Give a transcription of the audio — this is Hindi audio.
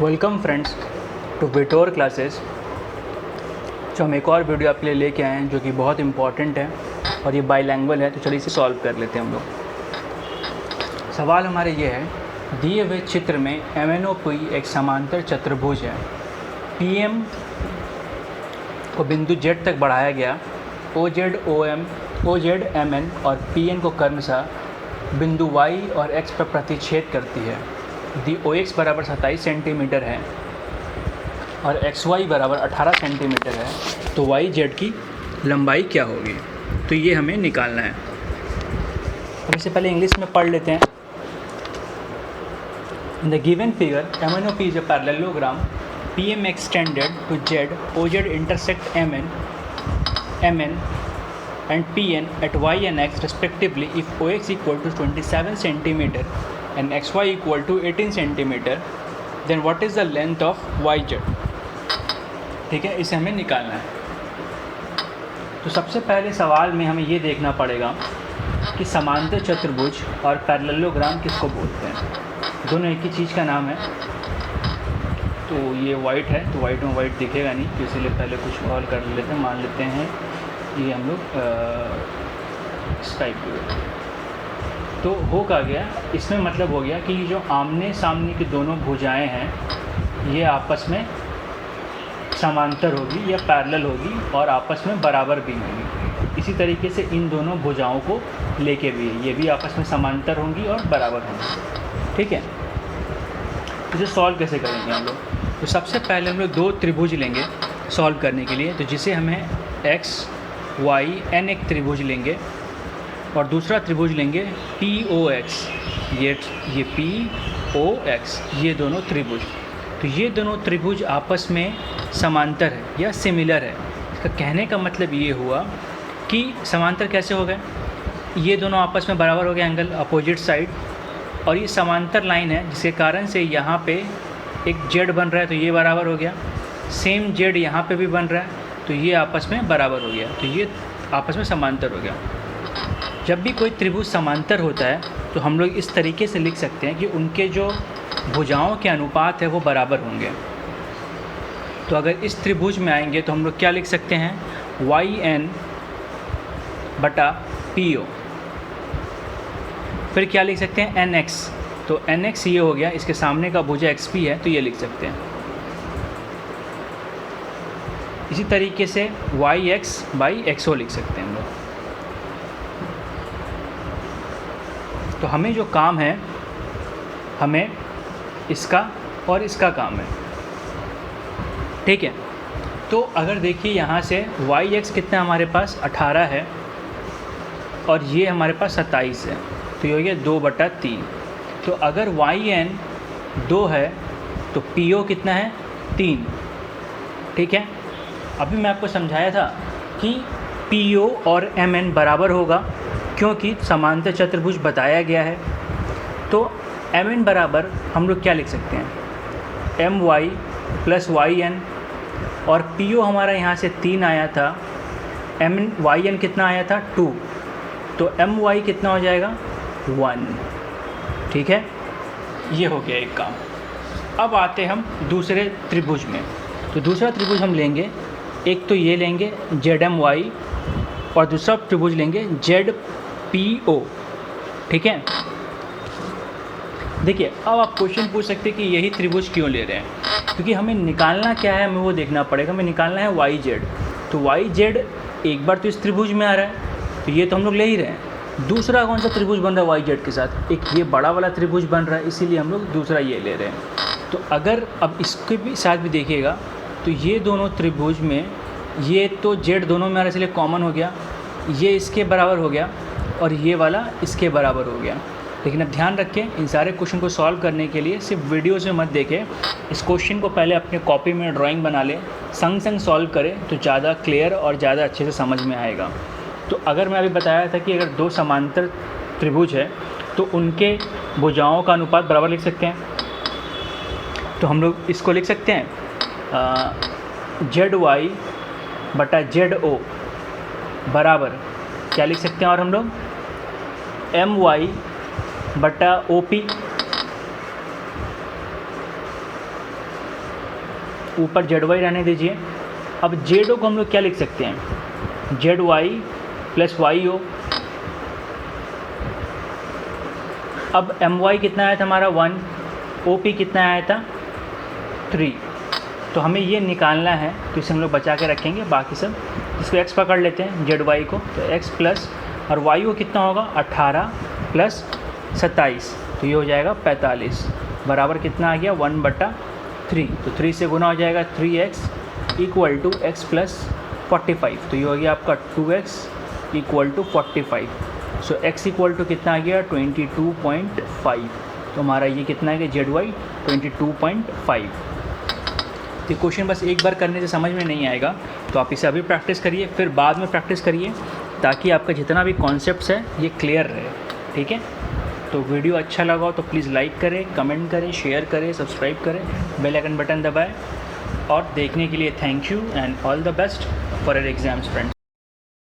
Welcome friends to Vitor classes. जो हम एक और वीडियो आपके लिए लेके आए हैं जो कि बहुत इम्पॉर्टेंट है और ये बाईलैंग्वेज है, तो चलिए इसे सॉल्व कर लेते हैं हम लोग। सवाल हमारे ये है, दिए हुए चित्र में MNOP एक समांतर चतुर्भुज है। PM को बिंदु Z तक बढ़ाया गया, OZ MN और PN को क्रमशः बिंदु Y और X पर प्रतिच्छेद करती है। दी OX बराबर 27 सेंटीमीटर है और XY बराबर 18 सेंटीमीटर है, तो YZ की लंबाई क्या होगी? तो ये हमें निकालना है। अब इससे पहले इंग्लिश में पढ़ लेते हैं। In the given figure MNOP is a parallelogram PM extended to Z, OZ intersect MN and PN at Y and X respectively if OX equal to 27 centimeter and XY equal to 18 centimeter, then what is the length of YZ? ठीक है, इसे हमें निकालना है। तो सबसे पहले सवाल में हमें ये देखना पड़ेगा कि समांतर चतुर्भुज और पैरेललोग्राम किसको बोलते हैं। दोनों एक ही चीज़ का नाम है। तो ये वाइट है, तो वाइट में वाइट दिखेगा नहीं, तो इसलिए पहले कुछ और कर लेते हैं। मान लेते हैं ये हम लोग स्काई ब्लू। तो हो का गया, इसमें मतलब हो गया कि जो आमने सामने की दोनों भुजाएं हैं ये आपस में समांतर होगी या पैरेलल होगी और आपस में बराबर भी होंगी। इसी तरीके से इन दोनों भुजाओं को लेके भी ये भी आपस में समांतर होंगी और बराबर होंगी। ठीक है, इसे सॉल्व कैसे करेंगे हम लोग? तो सबसे पहले हम लोग दो त्रिभुज लेंगे सॉल्व करने के लिए। तो जिसे हमें x, y, n एक त्रिभुज लेंगे और दूसरा त्रिभुज लेंगे POX। ये POX, ये दोनों त्रिभुज। तो ये दोनों त्रिभुज आपस में समांतर है या सिमिलर है। इसका कहने का मतलब ये हुआ कि समांतर कैसे हो गए, ये दोनों आपस में बराबर हो गए एंगल अपोजिट साइड, और ये समांतर लाइन है जिसके कारण से यहाँ पे एक Z बन रहा है तो ये बराबर हो गया। सेम Z यहाँ पे भी बन रहा है तो ये आपस में बराबर हो गया, तो ये आपस में समांतर हो गया। जब भी कोई त्रिभुज समांतर होता है तो हम लोग इस तरीके से लिख सकते हैं कि उनके जो भुजाओं के अनुपात है वो बराबर होंगे। तो अगर इस त्रिभुज में आएंगे तो हम लोग क्या लिख सकते हैं, YN बटा PO। फिर क्या लिख सकते हैं, NX। तो NX ये हो गया, इसके सामने का भुजा XP है तो ये लिख सकते हैं। इसी तरीके से YX बाई XO लिख सकते हैं हम लोग। तो हमें जो काम है, हमें इसका और इसका काम है। ठीक है, तो अगर देखिए यहाँ से YX कितना हमारे पास 18 है और ये हमारे पास 27 है, तो ये हो गया 2/3। तो अगर YN 2 है तो PO कितना है, 3। ठीक है, अभी मैं आपको समझाया था कि PO और MN बराबर होगा क्योंकि समांतर चतुर्भुज बताया गया है। तो MN बराबर हम लोग क्या लिख सकते हैं, MY प्लस YN, और PO हमारा यहाँ से 3 आया था, YN कितना आया था, 2, तो MY कितना हो जाएगा, 1। ठीक है, ये हो गया एक काम। अब आते हम दूसरे त्रिभुज में। तो दूसरा त्रिभुज हम लेंगे, एक तो ये लेंगे ZMY और दूसरा त्रिभुज लेंगे ZPO। ठीक है, देखिए अब आप क्वेश्चन पूछ सकते हैं कि यही त्रिभुज क्यों ले रहे हैं, क्योंकि हमें निकालना क्या है, हमें वो देखना पड़ेगा। हमें निकालना है YZ। तो YZ एक बार तो इस त्रिभुज में आ रहा है तो ये तो हम लोग ले ही रहे हैं। दूसरा कौन सा त्रिभुज बन रहा है YZ के साथ, एक ये बड़ा वाला त्रिभुज बन रहा है, इसीलिए हम लोग दूसरा ये ले रहे हैं। तो अगर अब इसके भी साथ भी देखिएगा तो ये दोनों त्रिभुज में ये तो Z दोनों में आ रहा है इसलिए कॉमन हो गया, ये इसके बराबर हो गया और ये वाला इसके बराबर हो गया। लेकिन अब ध्यान रखें, इन सारे क्वेश्चन को सॉल्व करने के लिए सिर्फ वीडियोज़ में मत देखें, इस क्वेश्चन को पहले अपने कॉपी में ड्राइंग बना लें, संग संग सॉल्व करें तो ज़्यादा क्लियर और ज़्यादा अच्छे से समझ में आएगा। तो अगर मैं अभी बताया था कि अगर दो समांतर त्रिभुज है तो उनके भुजाओं का अनुपात बराबर लिख सकते हैं। तो हम लोग इसको लिख सकते हैं ZY बटा ZO बराबर क्या लिख सकते हैं, और हम लोग MY बटा OP ऊपर जेड वाई रहने दीजिए। अब जेड को हम लोग क्या लिख सकते हैं, Z Y plus Y O. अब एम वाई कितना आया था हमारा 1, ओ पी कितना आया था 3। तो हमें ये निकालना है, तो इसे हम लोग बचा के रखेंगे। बाकी सब इसको x पकड़ लेते हैं जेड वाई को, तो x प्लस और वाई को कितना होगा 18 प्लस 27, तो ये हो जाएगा 45 बराबर कितना आ गया 1/3। तो 3 से गुना हो जाएगा 3x equal to x plus 45, तो ये हो गया आपका 2x equal to 45। So x equal to कितना आ गया 22.5। तो हमारा ये कितना है कि जेड वाई 22.5। ये क्वेश्चन बस एक बार करने से समझ में नहीं आएगा, तो आप इसे अभी प्रैक्टिस करिए, फिर बाद में प्रैक्टिस करिए, ताकि आपका जितना भी कॉन्सेप्ट्स है ये क्लियर रहे। ठीक है, तो वीडियो अच्छा लगा हो तो प्लीज़ लाइक करें, कमेंट करें, शेयर करें, सब्सक्राइब करें, बेल आइकन बटन दबाएं। और देखने के लिए thank you and all the best for your exams friends.